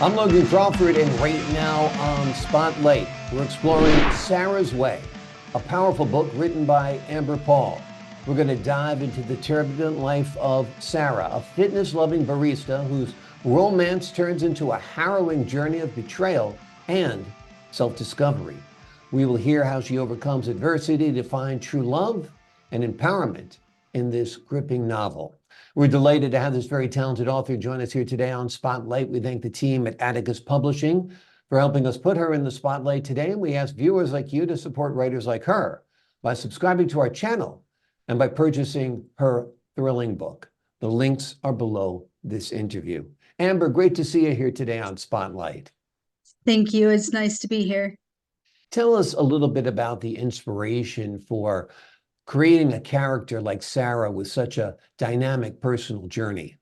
I'm Logan Crawford, and right now on Spotlight, we're exploring Sarah's Way, a powerful book written by Amber Paul. We're going to dive into the turbulent life of Sarah, a fitness-loving barista whose romance turns into a harrowing journey of betrayal and self-discovery. We will hear how she overcomes adversity to find true love and empowerment in this gripping novel. We're delighted to have this very talented author join us here today on Spotlight. We thank the team at Atticus Publishing for helping us put her in the spotlight today. And we ask viewers like you to support writers like her by subscribing to our channel and by purchasing her thrilling book. The links are below this interview. Amber, great to see you here today on Spotlight. Thank you. It's nice to be here. Tell us a little bit about the inspiration for creating a character like Sarah with such a dynamic personal journey.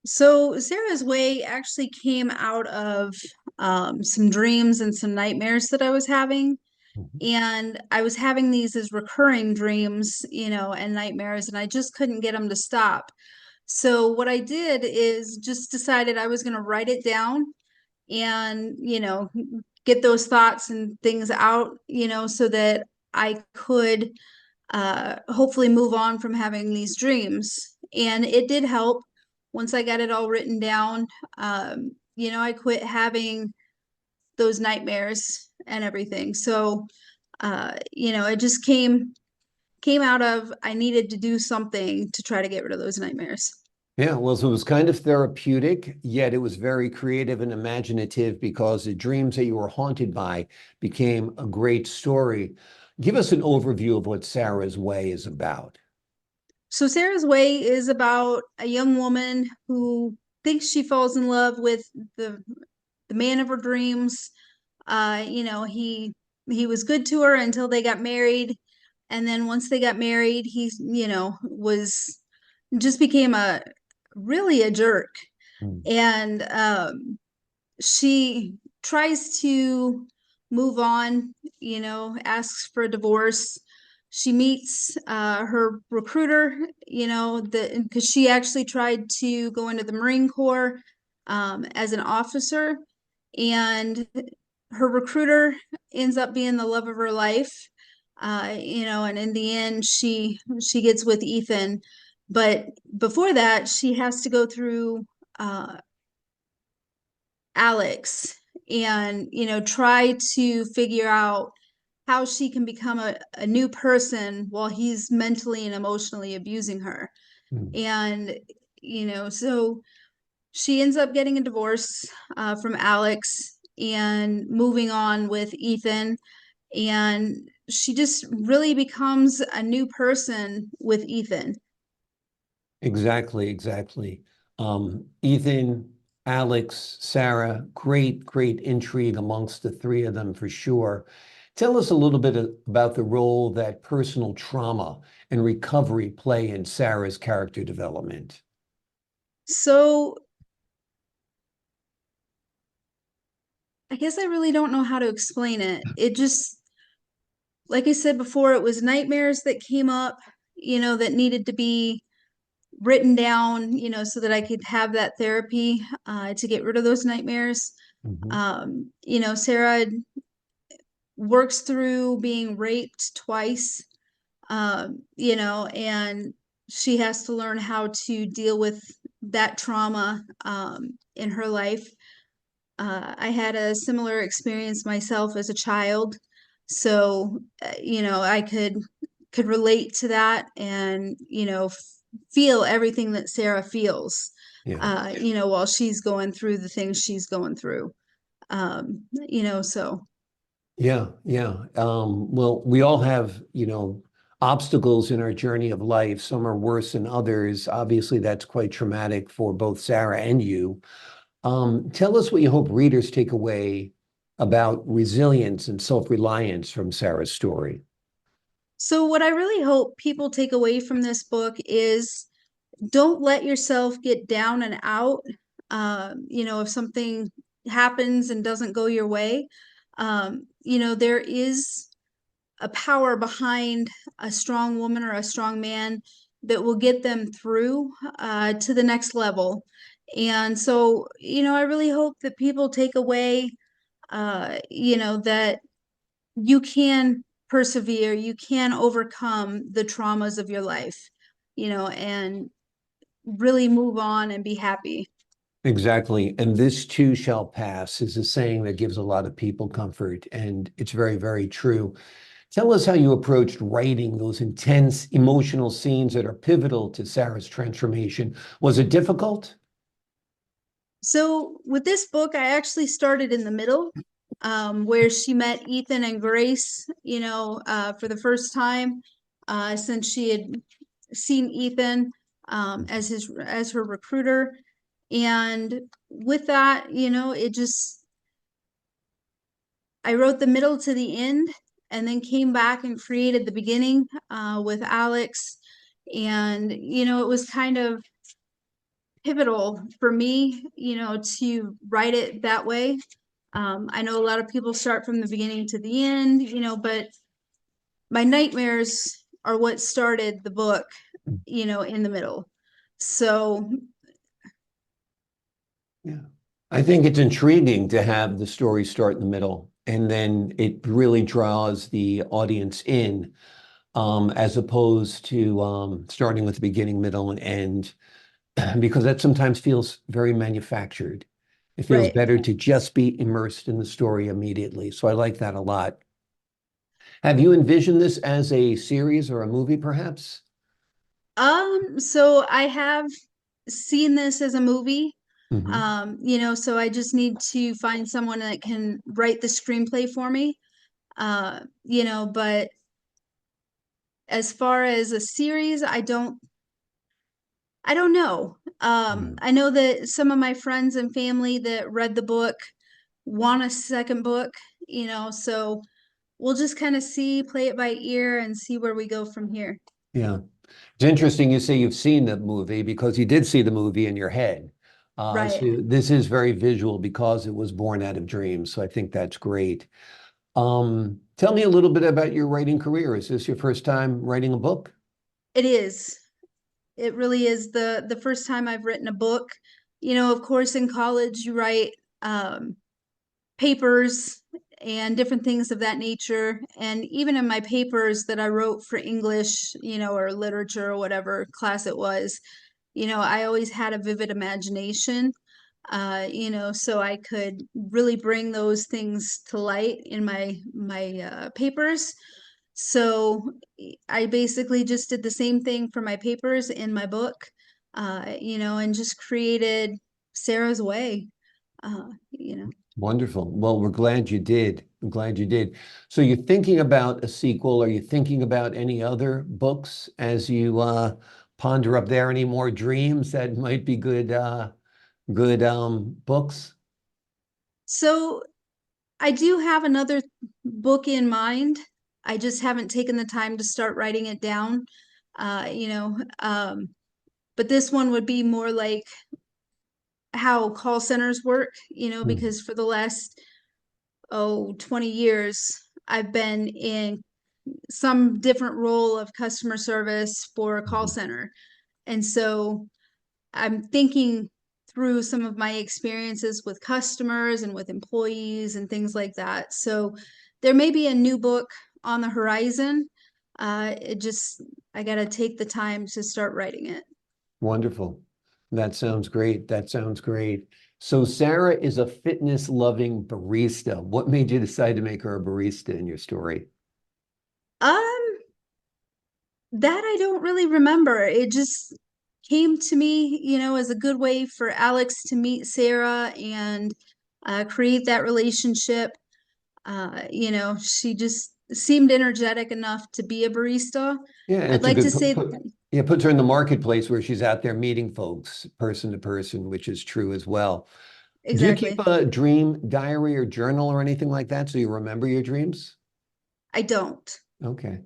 So Sarah's Way actually came out of some dreams and some nightmares that I was having. Mhm. And I was having these as recurring dreams, and nightmares, and I just couldn't get them to stop. So what I did is just decided I was going to write it down and, get those thoughts and things out, so that I could hopefully move on from having these dreams. And it did help once I got it all written down. I quit having those nightmares and everything. So, it just came out of I needed to do something to try to get rid of those nightmares. Yeah, well, so it was kind of therapeutic, yet it was very creative and imaginative because the dreams that you were haunted by became a great story. Give us an overview of what Sarah's Way is about. So Sarah's Way is about a young woman who thinks she falls in love with the the man of her dreams. He was good to her until they got married, and then once they got married, he was just became a really a jerk. Mm. And she tries to move on, asks for a divorce. She meets her recruiter, because she actually tried to go into the Marine Corps as an officer, and her recruiter ends up being the love of her life. And in the end, she gets with Ethan, but before that, she has to go through Alex and try to figure out how she can become a new person while he's mentally and emotionally abusing her. Mm. And so she ends up getting a divorce from Alex and moving on with Ethan, and she just really becomes a new person with Ethan. Exactly, exactly. Ethan, Alex, Sarah, great intrigue amongst the three of them for sure. Tell us a little bit about the role that personal trauma and recovery play in Sarah's character development. So I guess I really don't know how to explain it. It just, like I said before, it was nightmares that came up, that needed to be written down, so that I could have that therapy to get rid of those nightmares. Mhm. Sarah works through being raped twice, and she has to learn how to deal with that trauma in her life. I had a similar experience myself as a child, so I could relate to that, and feel everything that Sarah feels. Yeah. While she's going through the things she's going through. So Yeah. Well, we all have, obstacles in our journey of life. Some are worse than others. Obviously, that's quite traumatic for both Sarah and you. Tell us what you hope readers take away about resilience and self-reliance from Sarah's story. So what I really hope people take away from this book is don't let yourself get down and out. If something happens and doesn't go your way, there is a power behind a strong woman or a strong man that will get them through to the next level. And so, I really hope that people take away, that you can persevere, you can overcome the traumas of your life, and really move on and be happy. Exactly. And this too shall pass is a saying that gives a lot of people comfort. And it's very, very true. Tell us how you approached writing those intense emotional scenes that are pivotal to Sarah's transformation. Was it difficult? So with this book, I actually started in the middle, where she met Ethan and Grace, for the first time, since she had seen Ethan as her recruiter. And with that, I wrote the middle to the end and then came back and created the beginning with Alex. And, it was kind of pivotal for me, to write it that way. I know a lot of people start from the beginning to the end, but my nightmares are what started the book, in the middle. So, Yeah. I think it's intriguing to have the story start in the middle and then it really draws the audience in, as opposed to starting with the beginning, middle, and end, because that sometimes feels very manufactured. It feels right. better to just be immersed in the story immediately. So I like that a lot. Have you envisioned this as a series or a movie, perhaps? So I have seen this as a movie. Hmm. So I just need to find someone that can write the screenplay for me. But as far as a series, I don't know. Yeah. I know that some of my friends and family that read the book want a second book, so we'll just kind of see, play it by ear and see where we go from here. Yeah. It's interesting you say you've seen the movie because you did see the movie in your head. Right. So this is very visual because it was born out of dreams. So I think that's great. Tell me a little bit about your writing career. Is this your first time writing a book? It is. It really is the first time I've written a book. Of course, in college you write papers and different things of that nature. And even in my papers that I wrote for English, or literature or whatever class it was, I always had a vivid imagination, so I could really bring those things to light in my papers. So I basically just did the same thing for my papers in my book, and just created Sarah's Way, Wonderful. Well, we're glad you did. I'm glad you did. So you're thinking about a sequel. Are you thinking about any other books as you ponder up there any more dreams that might be good books? So I do have another book in mind. I just haven't taken the time to start writing it down. Uh, you know, um, but this one would be more like how call centers work, Hmm. because for the last 20 years I've been in some different role of customer service for a call Mhm. center. And so I'm thinking through some of my experiences with customers and with employees and things like that. So there may be a new book on the horizon. It just, I got to take the time to start writing it. Wonderful. That sounds great. That sounds great. So Sarah is a fitness loving barista. What made you decide to make her a barista in your story? Um, that I don't really remember. It just came to me, as a good way for Alex to meet Sarah and create that relationship. She just seemed energetic enough to be a barista. Yeah, and I'd it's a like to good say yeah, puts her in the marketplace where she's out there meeting folks person to person, which is true as well. Do you keep exactly. a dream diary or journal or anything like that so you remember your dreams? I don't. Okay.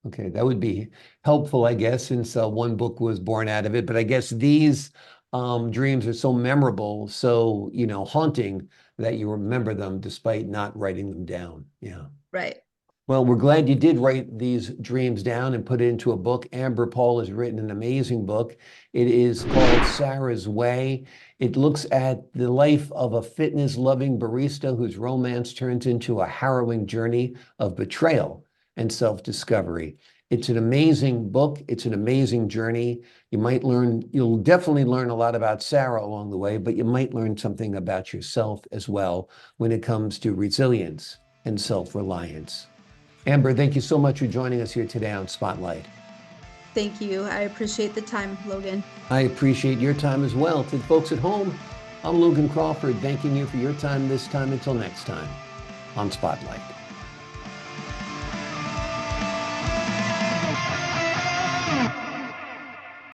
Okay, that would be helpful, I guess, since one book was born out of it. But I guess these dreams are so memorable, so, haunting that you remember them despite not writing them down. Yeah. Right. Well, we're glad you did write these dreams down and put it into a book. Amber Paul has written an amazing book. It is called Sarah's Way. It looks at the life of a fitness-loving barista whose romance turns into a harrowing journey of betrayal and self-discovery. It's an amazing book. It's an amazing journey. You'll definitely learn a lot about Sarah along the way, but you might learn something about yourself as well when it comes to resilience and self-reliance. Amber, thank you so much for joining us here today on Spotlight. Thank you. I appreciate the time, Logan. I appreciate your time as well. To the folks at home, I'm Logan Crawford, thanking you for your time this time. Until next time on Spotlight.